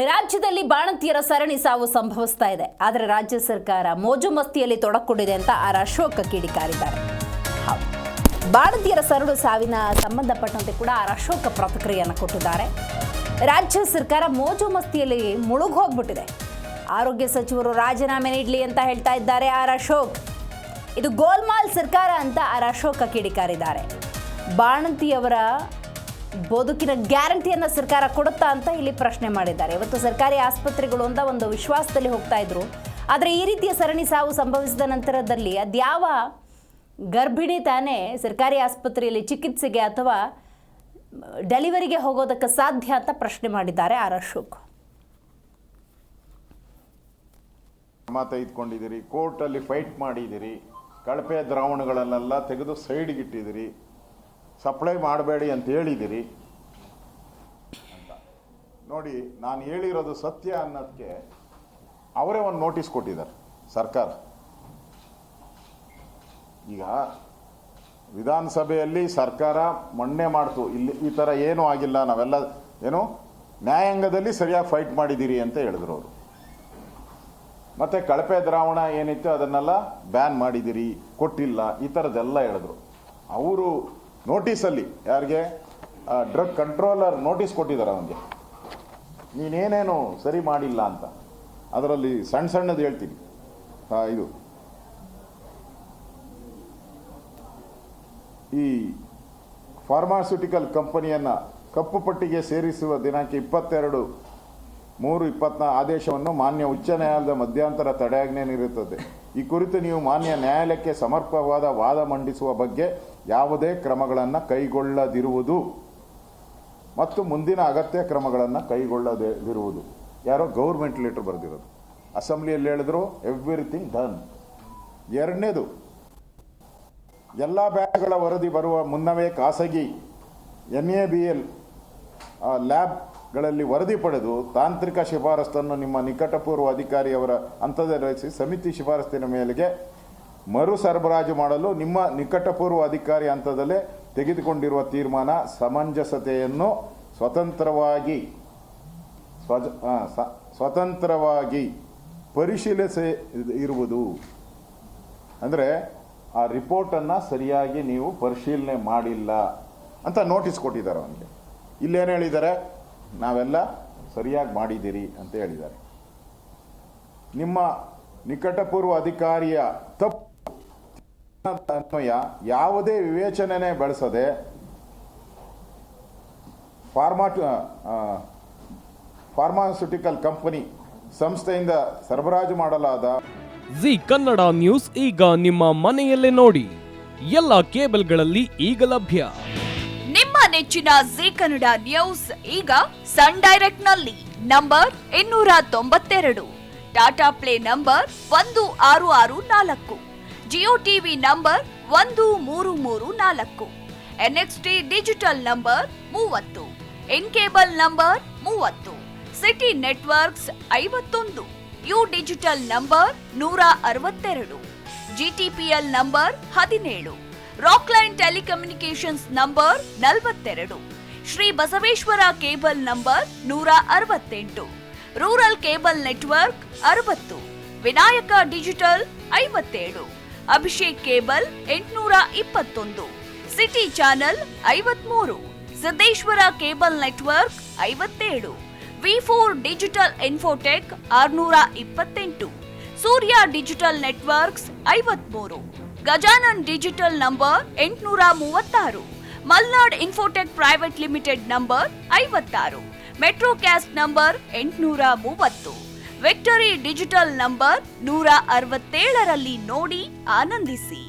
ರಾಜ್ಯದಲ್ಲಿ ಬಾಣಂತಿಯರ ಸರಣಿ ಸಾವು ಸಂಭವಿಸ್ತಾ ಇದೆ. ಆದರೆ ರಾಜ್ಯ ಸರ್ಕಾರ ಮೋಜು ಮಸ್ತಿಯಲ್ಲಿ ತೊಡಕೊಂಡಿದೆ ಅಂತ ಆರ್ ಅಶೋಕ್ ಕಿಡಿಕಾರಿದ್ದಾರೆ. ಬಾಣಂತಿಯರ ಸರಣಿ ಸಾವಿನ ಸಂಬಂಧಪಟ್ಟಂತೆ ಕೂಡ ಆರ್ ಅಶೋಕ್ ಪ್ರತಿಕ್ರಿಯೆಯನ್ನು ಕೊಟ್ಟಿದ್ದಾರೆ. ರಾಜ್ಯ ಸರ್ಕಾರ ಮೋಜು ಮಸ್ತಿಯಲ್ಲಿ ಮುಳುಗಿ ಹೋಗ್ಬಿಟ್ಟಿದೆ. ಆರೋಗ್ಯ ಸಚಿವರು ರಾಜೀನಾಮೆ ನೀಡಲಿ ಅಂತ ಹೇಳ್ತಾ ಇದ್ದಾರೆ ಆರ್ ಅಶೋಕ್. ಇದು ಗೋಲ್ಮಾಲ್ ಸರ್ಕಾರ ಅಂತ ಆರ್ ಅಶೋಕ್ ಕಿಡಿಕಾರಿದ್ದಾರೆ. ಬಾಣಂತಿಯವರ ಬದುಕಿನ ಗ್ಯಾರಂಟಿಯನ್ನು ಸರ್ಕಾರ ಕೊಡುತ್ತಾ ಅಂತ ಇಲ್ಲಿ ಪ್ರಶ್ನೆ ಮಾಡಿದ್ದಾರೆ. ಇವತ್ತು ಸರ್ಕಾರಿ ಆಸ್ಪತ್ರೆಗಳು ಅಂತ ಒಂದು ವಿಶ್ವಾಸದಲ್ಲಿ ಹೋಗ್ತಾ ಇದ್ರು. ಆದರೆ ಈ ರೀತಿಯ ಸರಣಿ ಸಾವು ಸಂಭವಿಸಿದ ನಂತರದಲ್ಲಿ ಅದ್ಯಾವ ಗರ್ಭಿಣಿ ತಾನೇ ಸರ್ಕಾರಿ ಆಸ್ಪತ್ರೆಯಲ್ಲಿ ಚಿಕಿತ್ಸೆಗೆ ಅಥವಾ ಡೆಲಿವರಿಗೆ ಹೋಗೋದಕ್ಕೆ ಸಾಧ್ಯ ಅಂತ ಪ್ರಶ್ನೆ ಮಾಡಿದ್ದಾರೆ ಆರ್ ಅಶೋಕ್. ತೆಗೆದುಕೊಂಡಿದ್ದೀರಿ, ಕೋರ್ಟಲ್ಲಿ ಫೈಟ್ ಮಾಡಿದ್ದೀರಿ, ಕಳಪೆ ದ್ರಾವಣಗಳನ್ನೆಲ್ಲ ತೆಗೆದು ಸೈಡ್ಗೆ ಇಟ್ಟಿದ್ದೀರಿ, ಸಪ್ಲೈ ಮಾಡಬೇಡಿ ಅಂತ ಹೇಳಿದ್ದೀರಿ ಅಂತ ನೋಡಿ. ನಾನು ಹೇಳಿರೋದು ಸತ್ಯ ಅನ್ನೋದಕ್ಕೆ ಅವರೇ ಒಂದು ನೋಟಿಸ್ ಕೊಟ್ಟಿದ್ದಾರೆ ಸರ್ಕಾರ. ಈಗ ವಿಧಾನಸಭೆಯಲ್ಲಿ ಸರ್ಕಾರ ಮೊನ್ನೆ ಮಾಡ್ತು, ಇಲ್ಲಿ ಈ ಥರ ಏನೂ ಆಗಿಲ್ಲ, ನಾವೆಲ್ಲ ಏನು ನ್ಯಾಯಾಂಗದಲ್ಲಿ ಸರಿಯಾಗಿ ಫೈಟ್ ಮಾಡಿದ್ದೀರಿ ಅಂತ ಹೇಳಿದ್ರು ಅವರು. ಮತ್ತು ಕಳಪೆ ದ್ರಾವಣ ಏನಿತ್ತು ಅದನ್ನೆಲ್ಲ ಬ್ಯಾನ್ ಮಾಡಿದ್ದೀರಿ, ಕೊಟ್ಟಿಲ್ಲ, ಈ ಥರದ್ದೆಲ್ಲ ಹೇಳಿದ್ರು. ಅವರು ನೋಟಿಸಲ್ಲಿ ಯಾರಿಗೆ ಡ್ರಗ್ ಕಂಟ್ರೋಲರ್ ನೋಟಿಸ್ ಕೊಟ್ಟಿದ್ದಾರೆ ಅವನಿಗೆ, ನೀನೇನೇನು ಸರಿ ಮಾಡಿಲ್ಲ ಅಂತ. ಅದರಲ್ಲಿ ಸಣ್ಣ ಸಣ್ಣದು ಹೇಳ್ತೀನಿ. ಇದು ಈ ಫಾರ್ಮಾಸ್ಯೂಟಿಕಲ್ ಕಂಪನಿಯನ್ನು ಕಪ್ಪು ಪಟ್ಟಿಗೆ ಸೇರಿಸುವ ದಿನಾಂಕ 22/3/24 ಆದೇಶವನ್ನು ಮಾನ್ಯ ಉಚ್ಚ ನ್ಯಾಯಾಲಯದ ಮಧ್ಯಂತರ ತಡೆಯಾಜ್ಞೆ ನೀಡುತ್ತದೆ. ಈ ಕುರಿತು ನೀವು ಮಾನ್ಯ ನ್ಯಾಯಾಲಯಕ್ಕೆ ಸಮರ್ಪಕವಾದ ವಾದ ಮಂಡಿಸುವ ಬಗ್ಗೆ ಯಾವುದೇ ಕ್ರಮಗಳನ್ನು ಕೈಗೊಳ್ಳದಿರುವುದು ಮತ್ತು ಮುಂದಿನ ಅಗತ್ಯ ಕ್ರಮಗಳನ್ನು ಕೈಗೊಳ್ಳದಿರುವುದು. ಯಾರೋ ಗೌರ್ಮೆಂಟ್ ಲೆಟರ್ ಬರೆದಿರೋದು. ಅಸೆಂಬ್ಲಿಯಲ್ಲಿ ಹೇಳಿದ್ರು ಎವ್ರಿಥಿಂಗ್ ಡನ್. ಎರಡನೇದು, ಎಲ್ಲ ಬ್ಯಾಂಕ್ಗಳ ವರದಿ ಬರುವ ಮುನ್ನವೇ ಖಾಸಗಿ NABL ಲ್ಯಾಬ್ಗಳಲ್ಲಿ ವರದಿ ಪಡೆದು ತಾಂತ್ರಿಕ ಶಿಫಾರಸನ್ನು ನಿಮ್ಮ ನಿಕಟಪೂರ್ವ ಅಧಿಕಾರಿಯವರ ಹಂತದಲ್ಲಿ ರಚಿಸಿ ಸಮಿತಿ ಶಿಫಾರಸಿನ ಮೇಲೆಗೆ ಮರು ಸರಬರಾಜು ಮಾಡಲು ನಿಮ್ಮ ನಿಕಟಪೂರ್ವ ಅಧಿಕಾರಿ ಹಂತದಲ್ಲೇ ತೆಗೆದುಕೊಂಡಿರುವ ತೀರ್ಮಾನ ಸಮಂಜಸತೆಯನ್ನು ಸ್ವತಂತ್ರವಾಗಿ ಪರಿಶೀಲಿಸಿ ಇರುವುದು. ಅಂದರೆ ಆ ರಿಪೋರ್ಟನ್ನು ಸರಿಯಾಗಿ ನೀವು ಪರಿಶೀಲನೆ ಮಾಡಿಲ್ಲ ಅಂತ ನೋಟಿಸ್ ಕೊಟ್ಟಿದ್ದಾರೆ ಅವನಿಗೆ. ಇಲ್ಲೇನು ಹೇಳಿದ್ದಾರೆ, ನಾವೆಲ್ಲ ಸರಿಯಾಗಿ ಮಾಡಿದ್ದೀರಿ ಅಂತ ಹೇಳಿದ್ದಾರೆ. ನಿಮ್ಮ ನಿಕಟಪೂರ್ವ ಅಧಿಕಾರಿಯ ತಪ್ಪು ಅನ್ವಯ ಯಾವುದೇ ವಿವೇಚನೆ ಬಳಸದೆ ಫಾರ್ಮಾಸ್ಯೂಟಿಕಲ್ ಕಂಪನಿ ಸಂಸ್ಥೆಯಿಂದ ಸರಬರಾಜು ಮಾಡಲಾದ ಜಿ ಕನ್ನಡ ನ್ಯೂಸ್ ಈಗ ನಿಮ್ಮ ಮನೆಯಲ್ಲೇ ನೋಡಿ. ಎಲ್ಲ ಕೇಬಲ್ಗಳಲ್ಲಿ ಈಗ ಲಭ್ಯ. ನಿಮ್ಮ ನೆಚ್ಚಿನ ಜಿ ಕನ್ನಡ ನ್ಯೂಸ್ ಈಗ ಸನ್ ಡೈರೆಕ್ಟ್ ನಲ್ಲಿ number 292, Tata play number 1664, Jio TV number 1334, NXT digital number 30, in cable number 30, city networks 51, U digital number 162, GTPL number 17, Rockline telecommunications number 42, Shri Basaveshwara cable number 168, rural cable network 60, Vinayaka digital 57, Abhishek cable 821, city channel 53, Siddeshwara cable network 57, V4 digital Infotech 628, Surya digital networks 53, Gajanan digital number 836, Malnad infotech private limited number 56, Metrocast number 830, Victory digital number 167ರಲ್ಲಿ ನೋಡಿ ಆನಂದಿಸಿ.